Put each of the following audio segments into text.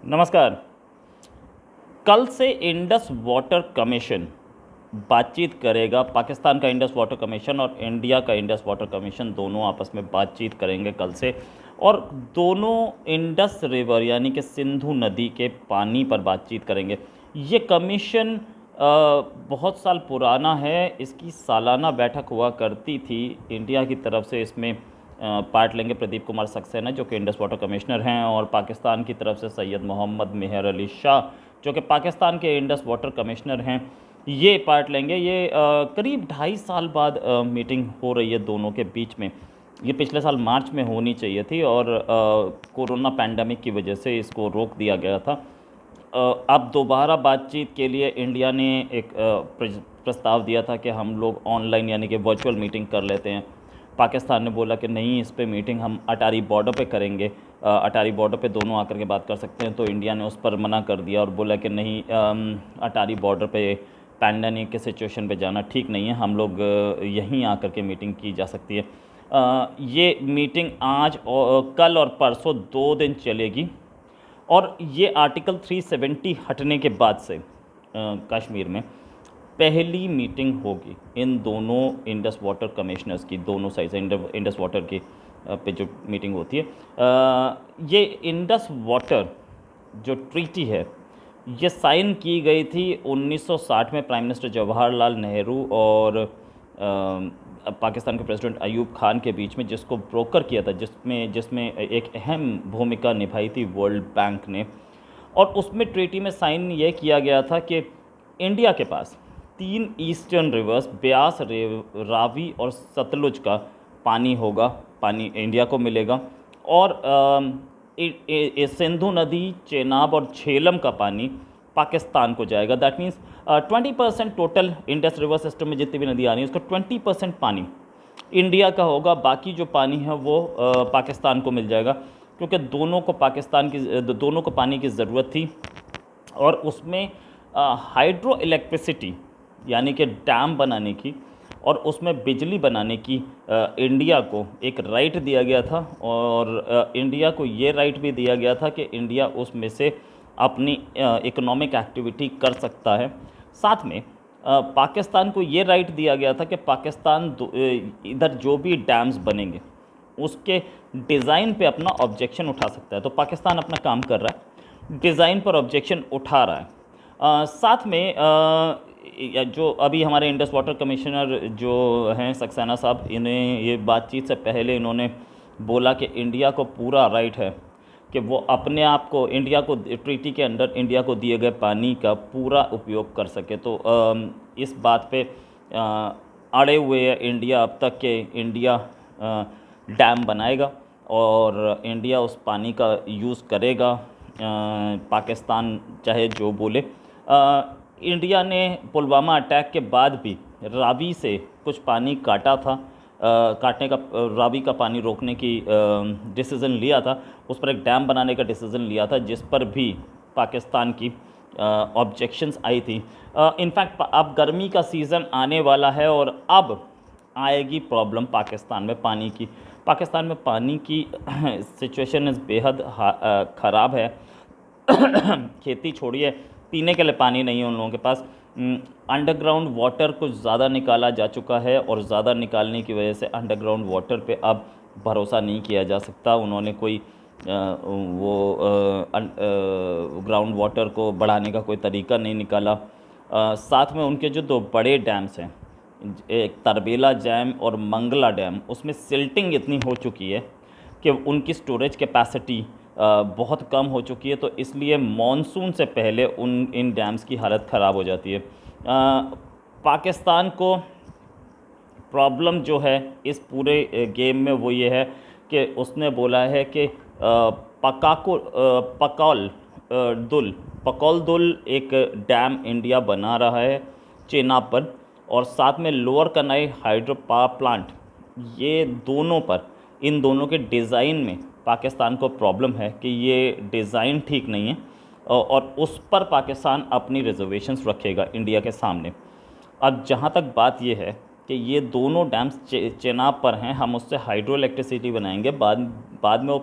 नमस्कार। कल से इंडस वाटर कमीशन बातचीत करेगा। पाकिस्तान का इंडस वाटर कमीशन और इंडिया का इंडस वाटर कमीशन दोनों आपस में बातचीत करेंगे कल से, और दोनों इंडस रिवर यानी कि सिंधु नदी के पानी पर बातचीत करेंगे। ये कमीशन बहुत साल पुराना है। इसकी सालाना बैठक हुआ करती थी। इंडिया की तरफ से इसमें पार्ट लेंगे प्रदीप कुमार सक्सेना, जो कि इंडस वाटर कमिश्नर हैं, और पाकिस्तान की तरफ से सैयद मोहम्मद मेहर अली शाह, जो कि पाकिस्तान के इंडस वाटर कमिश्नर हैं, ये पार्ट लेंगे। ये करीब 2.5 साल बाद मीटिंग हो रही है दोनों के बीच में। ये पिछले साल मार्च में होनी चाहिए थी, और कोरोना पैंडमिक की वजह से इसको रोक दिया गया था। अब दोबारा बातचीत के लिए इंडिया ने एक प्रस्ताव दिया था कि हम लोग ऑनलाइन यानी कि वर्चुअल मीटिंग कर लेते हैं। पाकिस्तान ने बोला कि नहीं, इस पे मीटिंग हम अटारी बॉर्डर पे करेंगे, अटारी बॉर्डर पे दोनों आकर के बात कर सकते हैं। तो इंडिया ने उस पर मना कर दिया और बोला कि नहीं, अटारी बॉर्डर पे पैंडेमिक के सिचुएशन पे जाना ठीक नहीं है, हम लोग यहीं आकर के मीटिंग की जा सकती है। ये मीटिंग आज और कल और परसों 2 दिन चलेगी, और ये आर्टिकल 370 हटने के बाद से कश्मीर में पहली मीटिंग होगी इन दोनों इंडस वाटर कमिश्नर्स की, दोनों साइड से इंडस वाटर की पे जो मीटिंग होती है। ये इंडस वाटर जो ट्रीटी है, ये साइन की गई थी 1960 में प्राइम मिनिस्टर जवाहरलाल नेहरू और पाकिस्तान के प्रेसिडेंट अयूब खान के बीच में, जिसको ब्रोकर किया था, जिसमें जिसमें एक अहम भूमिका निभाई थी वर्ल्ड बैंक ने। और उसमें ट्रीटी में साइन ये किया गया था कि इंडिया के पास 3 ईस्टर्न रिवर्स ब्यास, रावी और सतलुज का पानी होगा, पानी इंडिया को मिलेगा, और सिंधु नदी, चेनाब और झेलम का पानी पाकिस्तान को जाएगा। That means 20% total Indus river system में जितनी भी नदी आ रही है उसका 20% पानी इंडिया का होगा। बाकी जो पानी है वो पाकिस्तान को मिल जाएगा, क्योंकि दोनों को पानी की ज़रूरत थी। और उसमें हाइड्रो इलेक्ट्रिसिटी यानी कि डैम बनाने की और उसमें बिजली बनाने की इंडिया को एक राइट दिया गया था, और इंडिया को ये राइट भी दिया गया था कि इंडिया उसमें से अपनी इकोनॉमिक एक्टिविटी कर सकता है। साथ में पाकिस्तान को ये राइट दिया गया था कि पाकिस्तान इधर जो भी डैम्स बनेंगे उसके डिज़ाइन पे अपना ऑब्जेक्शन उठा सकता है। तो पाकिस्तान अपना काम कर रहा है, डिज़ाइन पर ऑब्जेक्शन उठा रहा है। साथ में जो अभी हमारे इंडस वाटर कमिश्नर जो हैं सक्सेना साहब, इन्हें ये बातचीत से पहले इन्होंने बोला कि इंडिया को पूरा राइट है कि वो अपने आप को, इंडिया को ट्रीटी के अंडर इंडिया को दिए गए पानी का पूरा उपयोग कर सके। तो इस बात पे अड़े हुए है इंडिया अब तक के इंडिया डैम बनाएगा और इंडिया उस पानी का यूज़ करेगा, पाकिस्तान चाहे जो बोले। इंडिया ने पुलवामा अटैक के बाद भी रावी से कुछ पानी काटा था, काटने का, रावी का पानी रोकने की डिसीज़न लिया था, उस पर एक डैम बनाने का डिसीज़न लिया था, जिस पर भी पाकिस्तान की ऑब्जेक्शंस आई थी। इनफैक्ट अब गर्मी का सीज़न आने वाला है और अब आएगी प्रॉब्लम पाकिस्तान में पानी की। पाकिस्तान में पानी की सिचुएशन बेहद ख़राब है। खेती छोड़िए, पीने के लिए पानी नहीं है उन लोगों के पास। अंडरग्राउंड वाटर कुछ ज़्यादा निकाला जा चुका है, और ज़्यादा निकालने की वजह से अंडरग्राउंड वाटर पे अब भरोसा नहीं किया जा सकता। उन्होंने कोई ग्राउंड वाटर को बढ़ाने का कोई तरीका नहीं निकाला। साथ में उनके जो 2 बड़े डैम्स हैं, एक तरबेला डैम और मंगला डैम, उसमें सिल्टिंग इतनी हो चुकी है कि उनकी स्टोरेज कैपेसिटी बहुत कम हो चुकी है। तो इसलिए मॉनसून से पहले इन डैम्स की हालत ख़राब हो जाती है। पाकिस्तान को प्रॉब्लम जो है इस पूरे गेम में वो ये है कि उसने बोला है कि पकौल दुल एक डैम इंडिया बना रहा है चेनाब पर, और साथ में lower Kanai hydro power plant, ये दोनों पर, इन दोनों के डिज़ाइन में पाकिस्तान को प्रॉब्लम है कि ये डिज़ाइन ठीक नहीं है, और उस पर पाकिस्तान अपनी रिजर्वेशंस रखेगा इंडिया के सामने। अब जहाँ तक बात ये है कि ये दोनों डैम्स चेनाब पर हैं, हम उससे हाइड्रो इलेक्ट्रिसिटी बनाएंगे, बाद में वो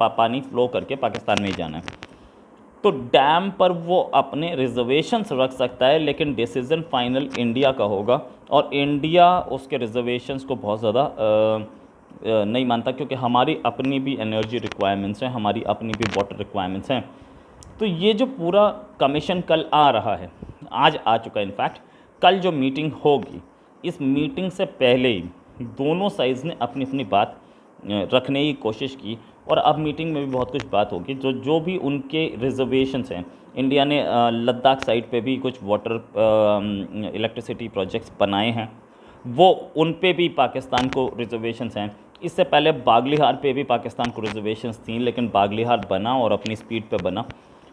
पानी फ़्लो करके पाकिस्तान में ही जाना है। तो डैम पर वो अपने रिजर्वेशंस रख सकता है, लेकिन डिसीज़न फाइनल इंडिया का होगा। और इंडिया उसके रिजर्वेशंस को बहुत ज़्यादा नहीं मानता, क्योंकि हमारी अपनी भी एनर्जी रिक्वायरमेंट्स हैं, हमारी अपनी भी वाटर रिक्वायरमेंट्स हैं। तो ये जो पूरा कमीशन कल आ रहा है, आज आ चुका है इनफैक्ट, कल जो मीटिंग होगी, इस मीटिंग से पहले ही दोनों साइड्स ने अपनी अपनी बात रखने की कोशिश की, और अब मीटिंग में भी बहुत कुछ बात होगी। जो जो भी उनके रिजर्वेशंस हैं, इंडिया ने लद्दाख साइड पे भी कुछ वाटर इलेक्ट्रिसिटी प्रोजेक्ट्स बनाए हैं, वो उन पे भी पाकिस्तान को रिजर्वेशंस हैं। इससे पहले बागलीहार पे भी पाकिस्तान को रिजर्वेशंस थी, लेकिन बागलीहार बना और अपनी स्पीड पे बना,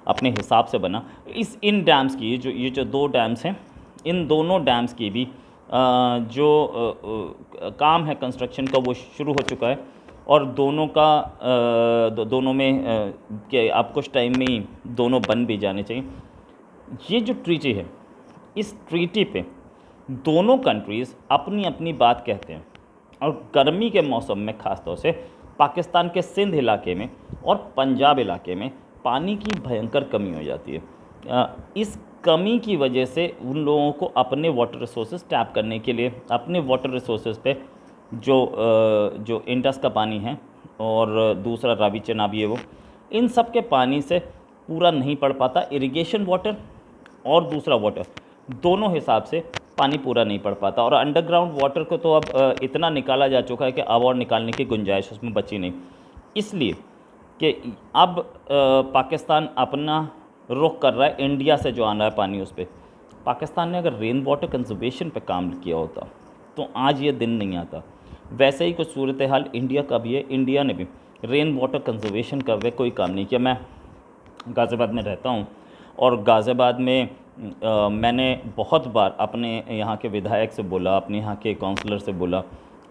अपने हिसाब से बना। इन डैम्स की ये जो 2 डैम्स हैं, इन दोनों डैम्स की भी जो काम है कंस्ट्रक्शन का, वो शुरू हो चुका है। और दोनों का दोनों में कि अब कुछ टाइम में ही दोनों बन भी जाने चाहिए। ये जो ट्रीटी है, इस ट्रीटी पे दोनों कंट्रीज़ अपनी अपनी बात कहते हैं। और गर्मी के मौसम में ख़ास तौर से पाकिस्तान के सिंध इलाके में और पंजाब इलाके में पानी की भयंकर कमी हो जाती है। इस कमी की वजह से उन लोगों को अपने वाटर रिसोर्सेज टैप करने के लिए, अपने वाटर रिसोर्सेज पे जो इंडस का पानी है और दूसरा रावी चनाबी है, वो इन सब के पानी से पूरा नहीं पड़ पाता। इरिगेशन वाटर और दूसरा वाटर, दोनों हिसाब से पानी पूरा नहीं पड़ पाता। और अंडरग्राउंड वाटर को तो अब इतना निकाला जा चुका है कि अब और निकालने की गुंजाइश उसमें बची नहीं। इसलिए कि अब पाकिस्तान अपना रुख कर रहा है इंडिया से जो आना है पानी, उस पर पाकिस्तान ने अगर रेन वाटर कंजर्वेशन पे काम किया होता तो आज ये दिन नहीं आता। वैसे ही कुछ सूरत हाल इंडिया का भी है। इंडिया ने भी रेन वाटर कंजर्वेशन का वे कोई काम नहीं किया। मैं गाज़ियाबाद में रहता हूँ, और गाज़ियाबाद में मैंने बहुत बार अपने यहाँ के विधायक से बोला, अपने यहाँ के काउंसलर से बोला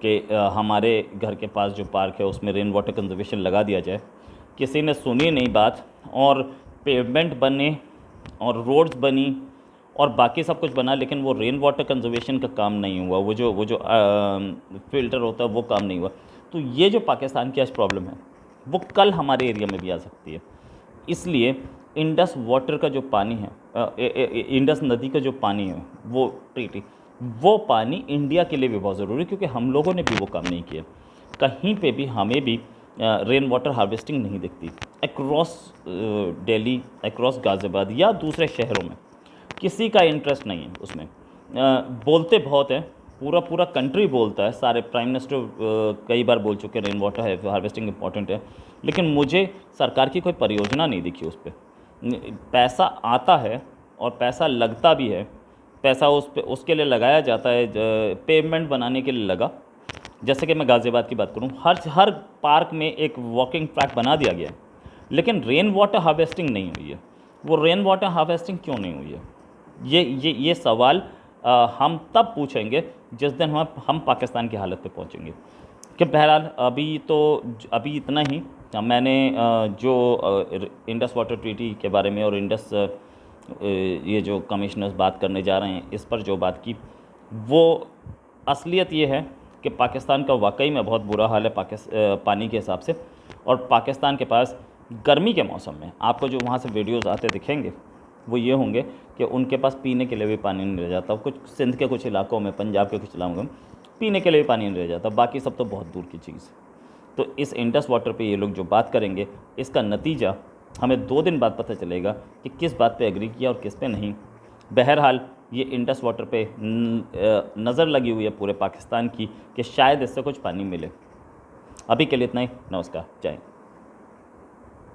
कि हमारे घर के पास जो पार्क है उसमें रेन वाटर कंजर्वेशन लगा दिया जाए। किसी ने सुनी नहीं बात, और पेवमेंट बने और रोड्स बनी और बाकी सब कुछ बना, लेकिन वो रेन वाटर कंजर्वेशन का काम नहीं हुआ। वो जो फ़िल्टर होता है वो काम नहीं हुआ। तो ये जो पाकिस्तान की आज प्रॉब्लम है, वो कल हमारे एरिया में भी आ सकती है। इसलिए इंडस वाटर का जो पानी है, इंडस नदी का जो पानी है, वो ट्रीटी, वो पानी इंडिया के लिए भी बहुत ज़रूरी है, क्योंकि हम लोगों ने भी वो काम नहीं किया। कहीं पे भी हमें भी रेन वाटर हार्वेस्टिंग नहीं दिखती। अक्रॉस दिल्ली, अक्रॉस गाज़ियाबाद या दूसरे शहरों में किसी का इंटरेस्ट नहीं है उसमें। बोलते बहुत हैं, पूरा कंट्री बोलता है, सारे प्राइम मिनिस्टर कई बार बोल चुके हैं रेन वाटर हार्वेस्टिंग इंपॉर्टेंट है, लेकिन मुझे सरकार की कोई परियोजना नहीं दिखी उस पर। पैसा आता है और पैसा लगता भी है, पैसा उसके लिए लगाया जाता है, पेवमेंट बनाने के लिए लगा। जैसे कि मैं गाज़ियाबाद की बात करूं, हर पार्क में एक वॉकिंग ट्रैक बना दिया गया है, लेकिन रेन वाटर हार्वेस्टिंग नहीं हुई है। वो रेन वाटर हार्वेस्टिंग क्यों नहीं हुई है? ये सवाल हम तब पूछेंगे जिस दिन हम पाकिस्तान की हालत पे पहुंचेंगे। कि बहरहाल अभी इतना ही। मैंने जो इंडस वाटर ट्रीटी के बारे में और इंडस ये जो कमिश्नर्स बात करने जा रहे हैं, इस पर जो बात की, वो असलियत ये है कि पाकिस्तान का वाकई में बहुत बुरा हाल है पानी के हिसाब से। और पाकिस्तान के पास गर्मी के मौसम में आपको जो वहाँ से वीडियोस आते दिखेंगे, वो ये होंगे कि उनके पास पीने के लिए भी पानी नहीं रह जाता। कुछ सिंध के कुछ इलाकों में, पंजाब के कुछ इलाकों में पीने के लिए भी पानी नहीं रह जाता, बाकी सब तो बहुत दूर की चीज़ है। तो इस इंडस वाटर पे ये लोग जो बात करेंगे, इसका नतीजा हमें 2 दिन बाद पता चलेगा कि किस बात पे एग्री किया और किस पे नहीं। बहरहाल ये इंडस वाटर पे नज़र लगी हुई है पूरे पाकिस्तान की कि शायद इससे कुछ पानी मिले। अभी के लिए इतना ही। नमस्कार, जय हिंद।